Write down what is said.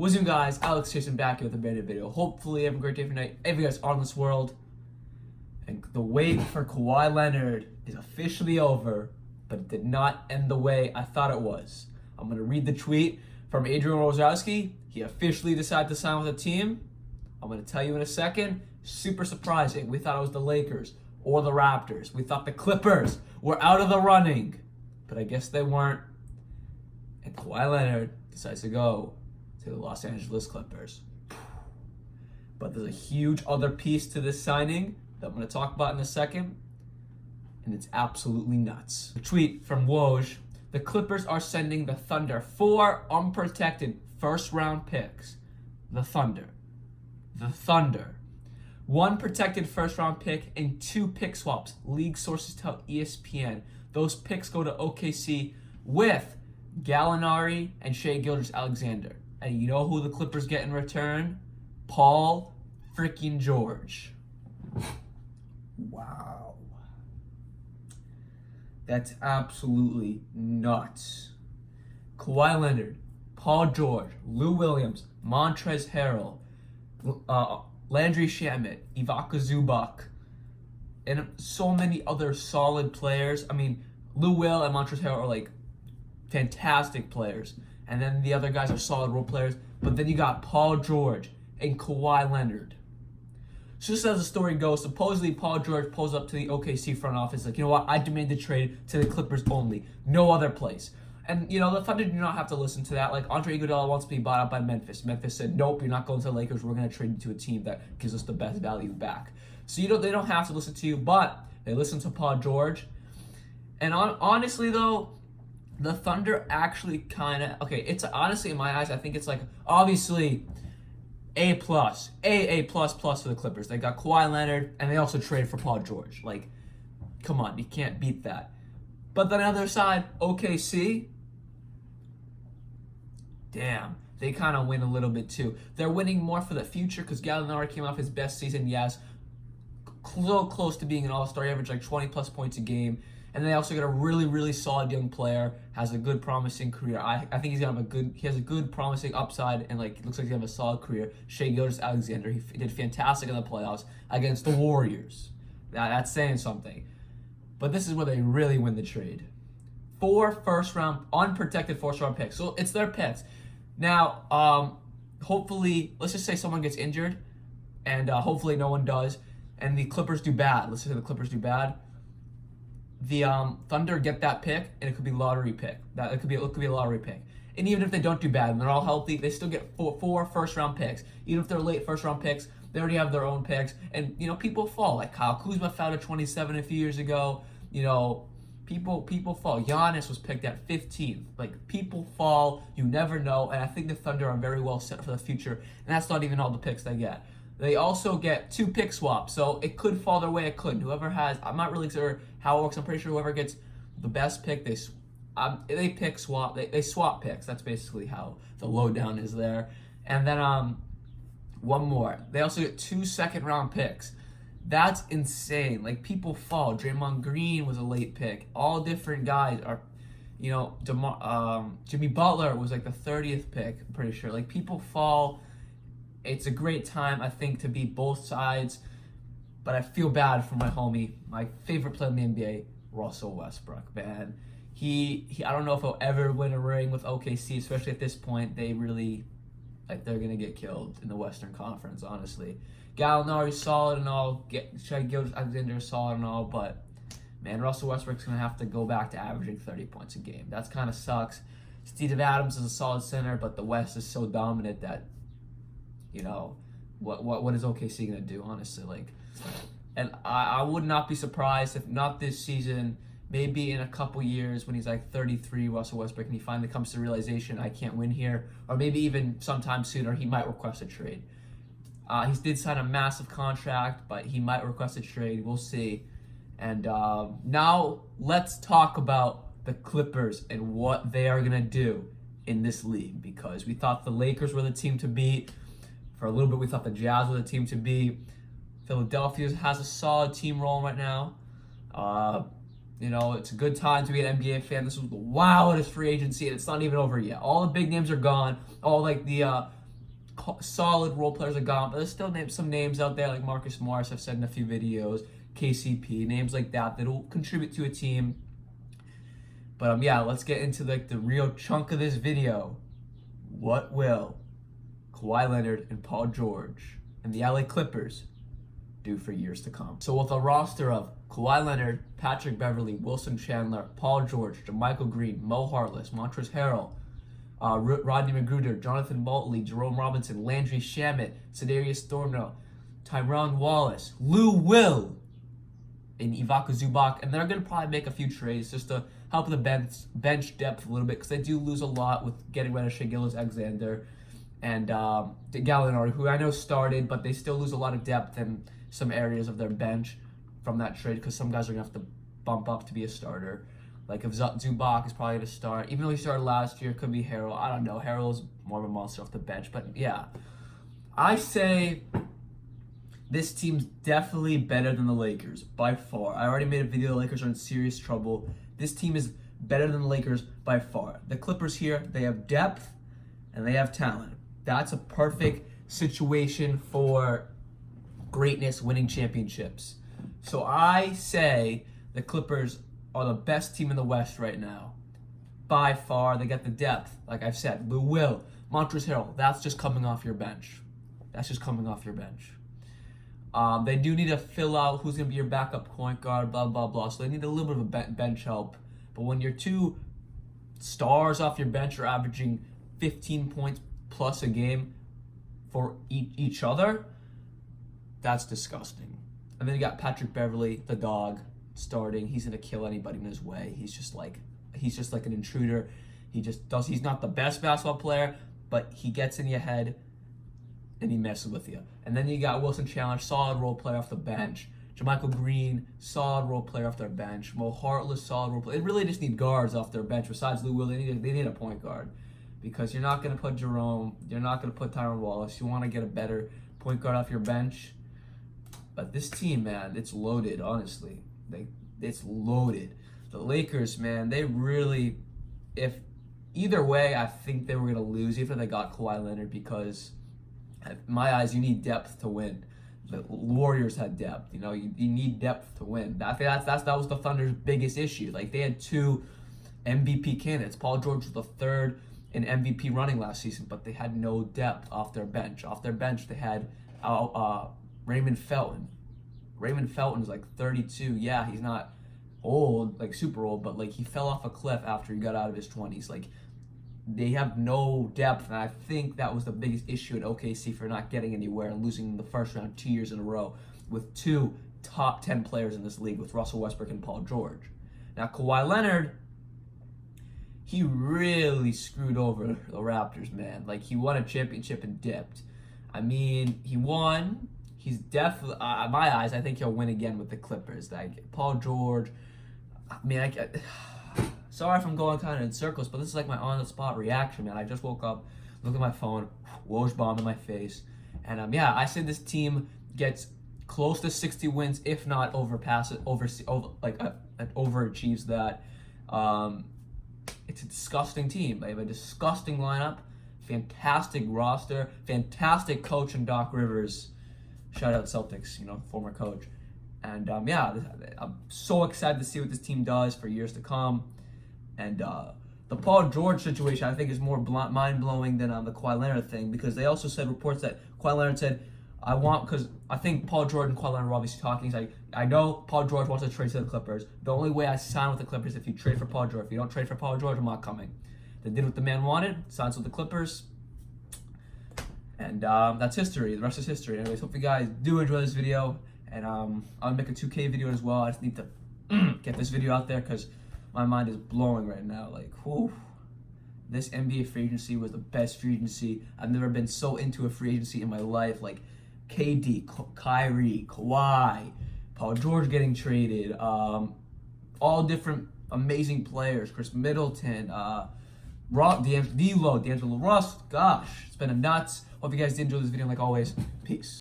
What's up, guys? Alex Jason back here with a brand new video. Hopefully, you have a great day for night. Every guys are in this world. And the wait for Kawhi Leonard is officially over, but it did not end the way I thought it was. I'm going to read the tweet from Adrian Wojnarowski. He officially decided to sign with the team. I'm going to tell you in a second. Super surprising. We thought it was the Lakers or the Raptors. We thought the Clippers were out of the running. But I guess they weren't. And Kawhi Leonard decides to go to the Los Angeles Clippers. But there's a huge other piece to this signing that I'm going to talk about in a second, and it's absolutely nuts. A tweet from Woj: the Clippers are sending the Thunder 4 unprotected first-round picks. The Thunder. 1 protected first-round pick and 2 pick swaps. League sources tell ESPN. Those picks go to OKC with Gallinari and Shai Gilgeous-Alexander. And you know who the Clippers get in return? Paul freaking George. Wow. That's absolutely nuts. Kawhi Leonard, Paul George, Lou Williams, Montrezl Harrell, Landry Shamet, Ivica Zubac, and so many other solid players. I mean, Lou Will and Montrezl Harrell are like fantastic players. And then the other guys are solid role players. But then you got Paul George and Kawhi Leonard. So just as the story goes, supposedly Paul George pulls up to the OKC front office like, you know what, I demand the trade to the Clippers only. No other place. And, you know, the Thunder do not have to listen to that. Like, Andre Iguodala wants to be bought out by Memphis. Memphis said, nope, you're not going to the Lakers. We're going to trade you to a team that gives us the best value back. So, you know, they don't have to listen to you, but they listen to Paul George. And honestly, though, the Thunder actually kind of, okay, it's honestly, in my eyes, I think it's like, obviously, A+, A++ for the Clippers. They got Kawhi Leonard, and they also traded for Paul George. Like, come on, you can't beat that. But then on the other side, OKC, damn, they kind of win a little bit too. They're winning more for the future because Gallinari came off his best season, yes. So close to being an all-star, average like 20-plus points a game. And they also got a really, really solid young player, has a good, promising career. I think he has a good, promising upside, and like it looks like he has a solid career. Shai Gilgeous-Alexander, he did fantastic in the playoffs against the Warriors. That's saying something. But this is where they really win the trade. 4 first-round, unprotected first-round picks. So it's their picks. Now, hopefully, let's just say someone gets injured, and hopefully no one does, and the Clippers do bad. Let's just say the Clippers do bad. The Thunder get that pick, and it could be lottery pick. It could be a lottery pick. And even if they don't do bad and they're all healthy, they still get 4 first-round picks. Even if they're late first-round picks, they already have their own picks. And, you know, people fall. Like Kyle Kuzma fell to 27 a few years ago. You know, people fall. Giannis was picked at 15th. Like, people fall. You never know. And I think the Thunder are very well set for the future. And that's not even all the picks they get. They also get 2 pick swaps, so it could fall their way. It could. Whoever has, I'm not really sure how it works. I'm pretty sure whoever gets the best pick, they pick swap. They swap picks. That's basically how the lowdown is there. And then one more. They also get 2 second-round picks. That's insane. Like, people fall. Draymond Green was a late pick. All different guys are, you know, Jimmy Butler was like the 30th pick. I'm pretty sure. Like, people fall. It's a great time, I think, to be both sides. But I feel bad for my homie, my favorite player in the NBA, Russell Westbrook, man. I don't know if he'll ever win a ring with OKC, especially at this point. They really, like, they're going to get killed in the Western Conference, honestly. Gallinari's solid and all. Shai Gilgeous-Alexander is solid and all. But, man, Russell Westbrook's going to have to go back to averaging 30 points a game. That kind of sucks. Steve Adams is a solid center, but the West is so dominant that, you know, what is OKC gonna do, honestly? Like, and I would not be surprised if not this season, maybe in a couple years when he's like 33, Russell Westbrook, and he finally comes to the realization I can't win here, or maybe even sometime sooner he might request a trade. He did sign a massive contract, but he might request a trade. We'll see. And now let's talk about the Clippers and what they are gonna do in this league, because we thought the Lakers were the team to beat. For a little bit, we thought the Jazz were the team to beat. Philadelphia has a solid team rolling right now. You know, it's a good time to be an NBA fan. This was the wildest free agency, and it's not even over yet. All the big names are gone. All like the solid role players are gone, but there's still some names out there like Marcus Morris. I've said in a few videos, KCP, names like that that'll contribute to a team. But yeah, let's get into like the real chunk of this video. What will Kawhi Leonard and Paul George and the LA Clippers do for years to come? So with a roster of Kawhi Leonard, Patrick Beverley, Wilson Chandler, Paul George, JaMychal Green, Mo Harkless, Montrezl Harrell, Rodney McGruder, Jonathan Motley, Jerome Robinson, Landry Shamet, Sedarius Thornhill, Tyrone Wallace, Lou Will, and Ivica Zubac, and they're going to probably make a few trades just to help the bench depth a little bit, because they do lose a lot with getting rid of Shai Gilgeous-Alexander and Gallinari, who I know started, but they still lose a lot of depth in some areas of their bench from that trade, because some guys are going to have to bump up to be a starter. Like if Zubac is probably going to start, even though he started last year, it could be Harrell. I don't know. Harrell's more of a monster off the bench, but yeah. I say this team's definitely better than the Lakers, by far. I already made a video, the Lakers are in serious trouble. This team is better than the Lakers by far. The Clippers here, they have depth and they have talent. That's a perfect situation for greatness, winning championships. So I say the Clippers are the best team in the West right now. By far, they got the depth. Like I've said, Lou Will, Montrezl Harrell, that's just coming off your bench. That's just coming off your bench. They do need to fill out who's going to be your backup point guard, blah, blah, blah. So they need a little bit of a bench help. But when your two stars off your bench are averaging 15 points plus a game for each other, that's disgusting. And then you got Patrick Beverley, the dog, starting. He's going to kill anybody in his way. He's just like an intruder. He's not the best basketball player, but he gets in your head and he messes with you. And then you got Wilson Chandler, solid role player off the bench. JaMychal Green, solid role player off their bench. Mo Harkless, solid role player. They really just need guards off their bench. Besides Lou Will, they need a point guard, because you're not going to put Jerome, you're not going to put Tyrone Wallace. You want to get a better point guard off your bench. But this team, man, it's loaded, honestly. It's loaded. The Lakers, man, they really, if either way, I think they were going to lose, even if they got Kawhi Leonard, because in my eyes, you need depth to win. The Warriors had depth. You need depth to win. I think that was the Thunder's biggest issue. Like, they had two MVP candidates. Paul George was the third in MVP running last season, but they had no depth off their bench. Off their bench, they had Raymond Felton. Raymond Felton's like 32. Yeah, he's not old, like super old, but like he fell off a cliff after he got out of his 20s. Like, they have no depth, and I think that was the biggest issue at OKC for not getting anywhere and losing in the first round 2 years in a row with two top 10 players in this league with Russell Westbrook and Paul George. Now, Kawhi Leonard, he really screwed over the Raptors, man. Like, he won a championship and dipped. I mean, he won. He's definitely, in my eyes, I think he'll win again with the Clippers. Like, Paul George, I mean, sorry if I'm going kind of in circles, but this is like my on-the-spot reaction, man. I just woke up, looked at my phone, Woj bomb in my face. And yeah, I said this team gets close to 60 wins, if not overachieves that. It's a disgusting team. They have a disgusting lineup, fantastic roster, fantastic coach in Doc Rivers. Shout out Celtics, former coach. And yeah, I'm so excited to see what this team does for years to come. And the Paul George situation, I think, is more mind-blowing than the Kawhi Leonard thing, because they also said reports that Kawhi Leonard said, because I think Paul George and Kawhi Leonard were obviously talking. He's like, I know Paul George wants to trade to the Clippers. The only way I sign with the Clippers is if you trade for Paul George. If you don't trade for Paul George, I'm not coming. They did what the man wanted, signs with the Clippers. And that's history. The rest is history. Anyways, hope you guys do enjoy this video. And I'll make a 2K video as well. I just need to get this video out there because my mind is blowing right now. Like, whew. This NBA free agency was the best free agency. I've never been so into a free agency in my life. Like, KD, Kyrie, Kawhi, Paul George getting traded, all different amazing players. Chris Middleton, D'Angelo Russ. Gosh, it's been a nuts. Hope you guys did enjoy this video. Like always, peace.